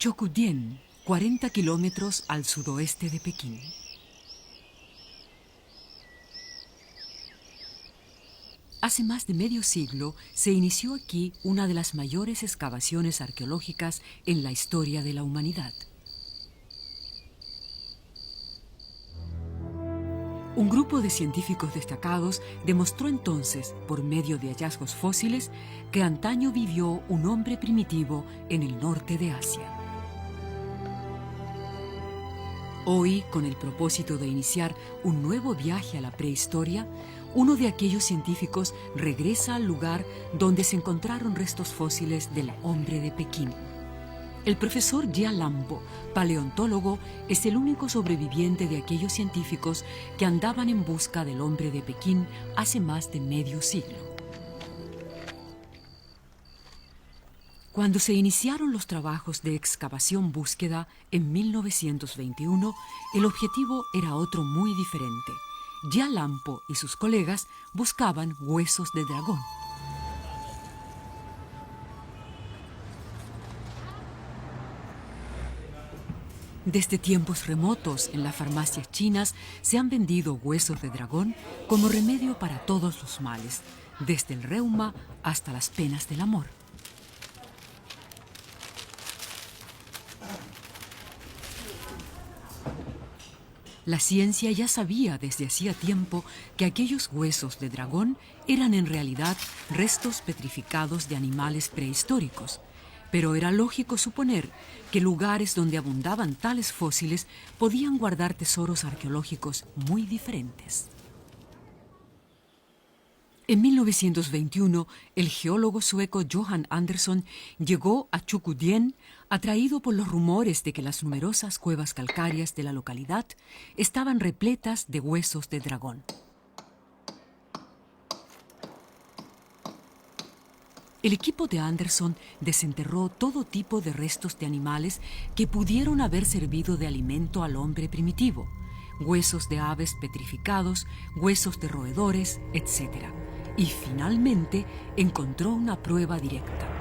Chukudien, 40 kilómetros al sudoeste de Pekín. Hace más de medio siglo se inició aquí una de las mayores excavaciones arqueológicas en la historia de la humanidad. Un grupo de científicos destacados demostró entonces, por medio de hallazgos fósiles, que antaño vivió un hombre primitivo en el norte de Asia. Hoy, con el propósito de iniciar un nuevo viaje a la prehistoria, uno de aquellos científicos regresa al lugar donde se encontraron restos fósiles del hombre de Pekín. El profesor Jia Lampo, paleontólogo, es el único sobreviviente de aquellos científicos que andaban en busca del hombre de Pekín hace más de medio siglo. Cuando se iniciaron los trabajos de excavación-búsqueda en 1921, el objetivo era otro muy diferente. Jia Lampo y sus colegas buscaban huesos de dragón. Desde tiempos remotos, en las farmacias chinas se han vendido huesos de dragón como remedio para todos los males, desde el reuma hasta las penas del amor. La ciencia ya sabía desde hacía tiempo que aquellos huesos de dragón eran en realidad restos petrificados de animales prehistóricos, pero era lógico suponer que lugares donde abundaban tales fósiles podían guardar tesoros arqueológicos muy diferentes. En 1921, el geólogo sueco Johan Andersson llegó a Chukudien atraído por los rumores de que las numerosas cuevas calcáreas de la localidad estaban repletas de huesos de dragón. El equipo de Andersson desenterró todo tipo de restos de animales que pudieron haber servido de alimento al hombre primitivo, huesos de aves petrificados, huesos de roedores, etc. Y finalmente encontró una prueba directa.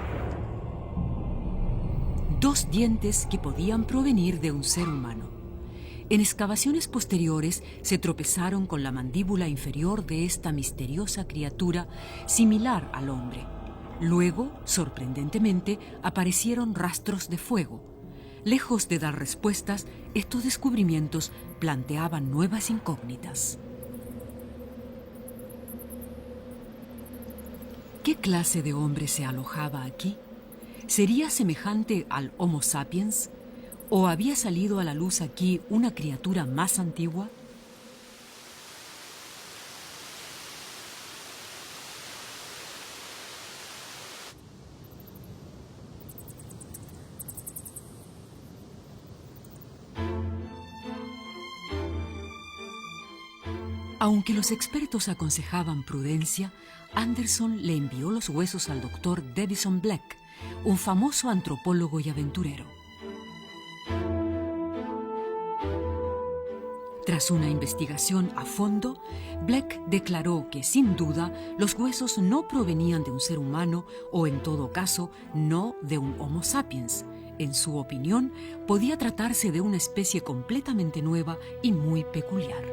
2 dientes que podían provenir de un ser humano. En excavaciones posteriores se tropezaron con la mandíbula inferior de esta misteriosa criatura similar al hombre. Luego, sorprendentemente, aparecieron rastros de fuego. Lejos de dar respuestas, estos descubrimientos planteaban nuevas incógnitas. ¿Qué clase de hombre se alojaba aquí? ¿Sería semejante al Homo sapiens? ¿O había salido a la luz aquí una criatura más antigua? Aunque los expertos aconsejaban prudencia, Andersson le envió los huesos al doctor Davison Black, un famoso antropólogo y aventurero. Tras una investigación a fondo, Black declaró que, sin duda, los huesos no provenían de un ser humano o, en todo caso, no de un Homo sapiens. En su opinión, podía tratarse de una especie completamente nueva y muy peculiar.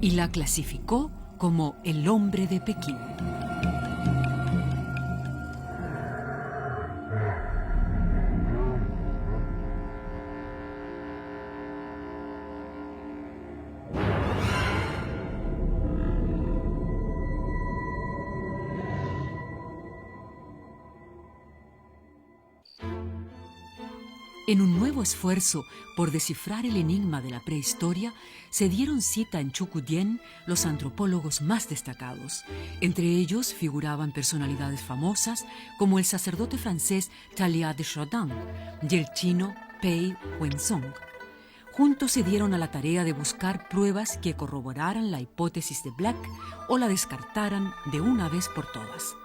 Y la clasificó como el hombre de Pekín. En un nuevo esfuerzo por descifrar el enigma de la prehistoria, se dieron cita en Chukudien los antropólogos más destacados. Entre ellos figuraban personalidades famosas como el sacerdote francés Talleyrand de Chardin y el chino Pei Wenzhong. Juntos se dieron a la tarea de buscar pruebas que corroboraran la hipótesis de Black o la descartaran de una vez por todas.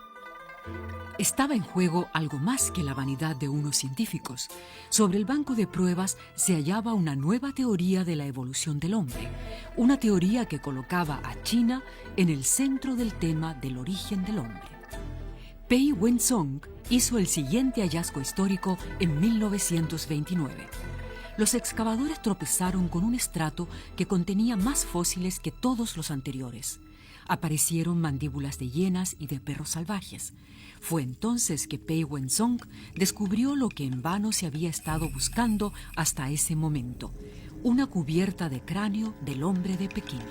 Estaba en juego algo más que la vanidad de unos científicos. Sobre el banco de pruebas se hallaba una nueva teoría de la evolución del hombre, una teoría que colocaba a China en el centro del tema del origen del hombre. Pei Wenzong hizo el siguiente hallazgo histórico en 1929. Los excavadores tropezaron con un estrato que contenía más fósiles que todos los anteriores. Aparecieron mandíbulas de hienas y de perros salvajes. Fue entonces que Pei Wenzong descubrió lo que en vano se había estado buscando hasta ese momento: una cubierta de cráneo del hombre de Pekín.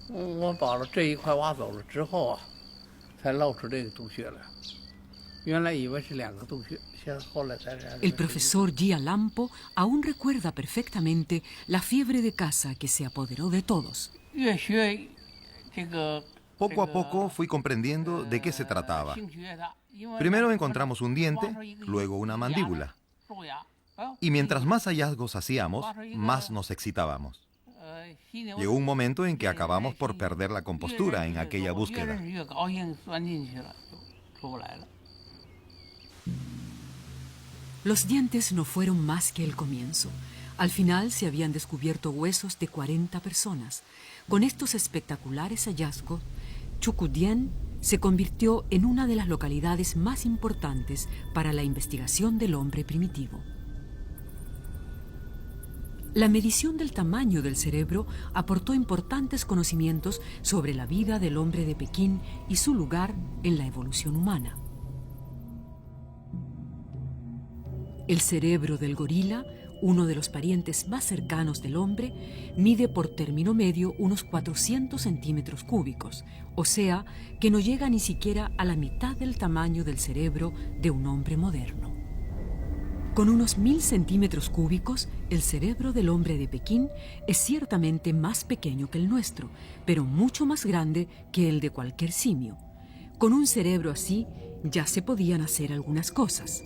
我把这一块挖走了之后啊，才露出这个洞穴来。原来以为是2个洞穴，现在后来才。El profesor Jia Lampo aún recuerda perfectamente la fiebre de caza que se apoderó de todos. Poco a poco fui comprendiendo de qué se trataba. Primero encontramos un diente, luego una mandíbula. Y mientras más hallazgos hacíamos, más nos excitábamos. Llegó un momento en que acabamos por perder la compostura en aquella búsqueda. Los dientes no fueron más que el comienzo. Al final se habían descubierto huesos de 40 personas. Con estos espectaculares hallazgos, Chukudien se convirtió en una de las localidades más importantes para la investigación del hombre primitivo. La medición del tamaño del cerebro aportó importantes conocimientos sobre la vida del hombre de Pekín y su lugar en la evolución humana. El cerebro del gorila, uno de los parientes más cercanos del hombre, mide por término medio unos 400 centímetros cúbicos, o sea, que no llega ni siquiera a la mitad del tamaño del cerebro de un hombre moderno. Con unos 1000 centímetros cúbicos, el cerebro del hombre de Pekín es ciertamente más pequeño que el nuestro, pero mucho más grande que el de cualquier simio. Con un cerebro así, ya se podían hacer algunas cosas.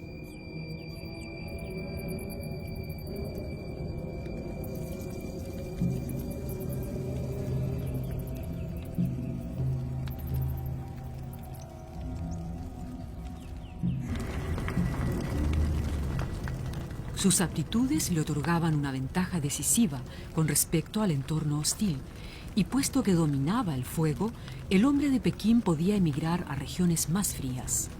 Sus aptitudes le otorgaban una ventaja decisiva con respecto al entorno hostil, y puesto que dominaba el fuego, el hombre de Pekín podía emigrar a regiones más frías.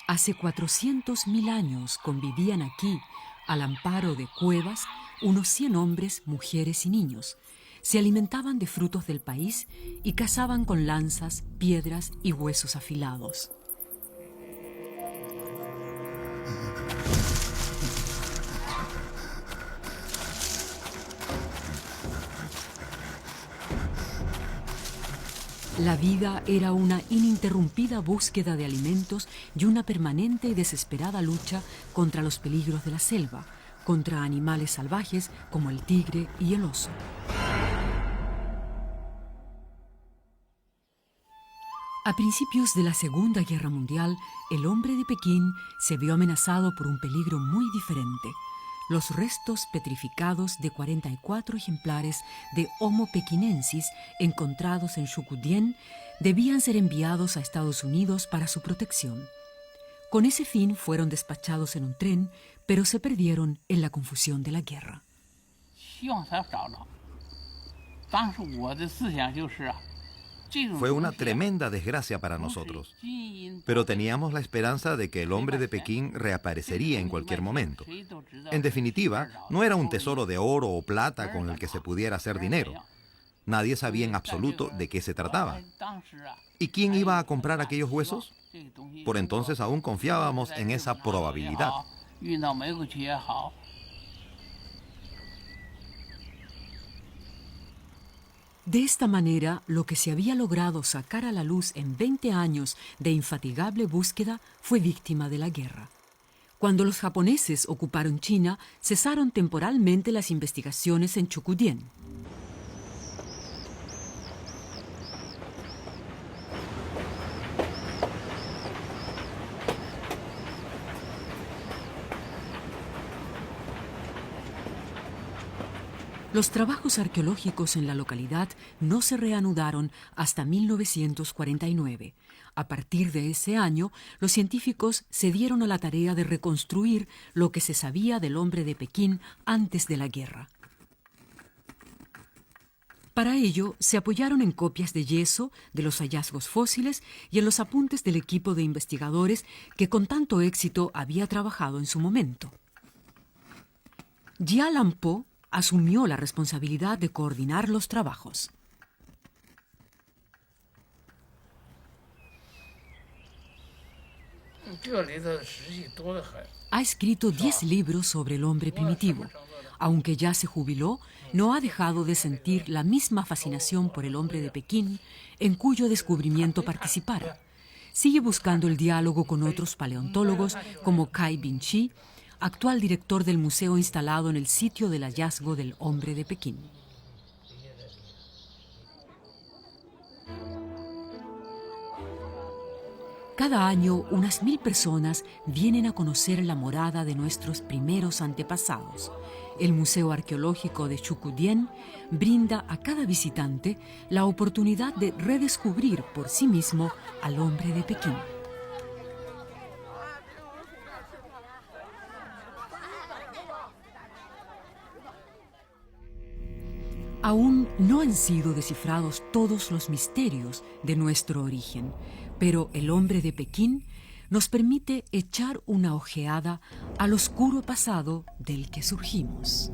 Hace 400.000 años convivían aquí, al amparo de cuevas, unos 100 hombres, mujeres y niños. Se alimentaban de frutos del país y cazaban con lanzas, piedras y huesos afilados. La vida era una ininterrumpida búsqueda de alimentos y una permanente y desesperada lucha contra los peligros de la selva, contra animales salvajes como el tigre y el oso. A principios de la Segunda Guerra Mundial, el hombre de Pekín se vio amenazado por un peligro muy diferente. Los restos petrificados de 44 ejemplares de Homo pekinensis encontrados en Chukudien debían ser enviados a Estados Unidos para su protección. Con ese fin fueron despachados en un tren, pero se perdieron en la confusión de la guerra. Fue una tremenda desgracia para nosotros, pero teníamos la esperanza de que el hombre de Pekín reaparecería en cualquier momento. En definitiva, no era un tesoro de oro o plata con el que se pudiera hacer dinero. Nadie sabía en absoluto de qué se trataba. ¿Y quién iba a comprar aquellos huesos? Por entonces aún confiábamos en esa probabilidad. De esta manera, lo que se había logrado sacar a la luz en 20 años de infatigable búsqueda fue víctima de la guerra. Cuando los japoneses ocuparon China, cesaron temporalmente las investigaciones en Chukudien. Los trabajos arqueológicos en la localidad no se reanudaron hasta 1949. A partir de ese año, los científicos se dieron a la tarea de reconstruir lo que se sabía del hombre de Pekín antes de la guerra. Para ello, se apoyaron en copias de yeso de los hallazgos fósiles y en los apuntes del equipo de investigadores que con tanto éxito había trabajado en su momento. Jia Lampo asumió la responsabilidad de coordinar los trabajos. Ha escrito 10 libros sobre el hombre primitivo. Aunque ya se jubiló, no ha dejado de sentir la misma fascinación por el hombre de Pekín, en cuyo descubrimiento participara. Sigue buscando el diálogo con otros paleontólogos como Cai Bin-chi, actual director del museo instalado en el sitio del hallazgo del hombre de Pekín. Cada año, unas 1000 personas vienen a conocer la morada de nuestros primeros antepasados. El Museo Arqueológico de Chukudien brinda a cada visitante la oportunidad de redescubrir por sí mismo al hombre de Pekín. Aún no han sido descifrados todos los misterios de nuestro origen, pero el hombre de Pekín nos permite echar una ojeada al oscuro pasado del que surgimos.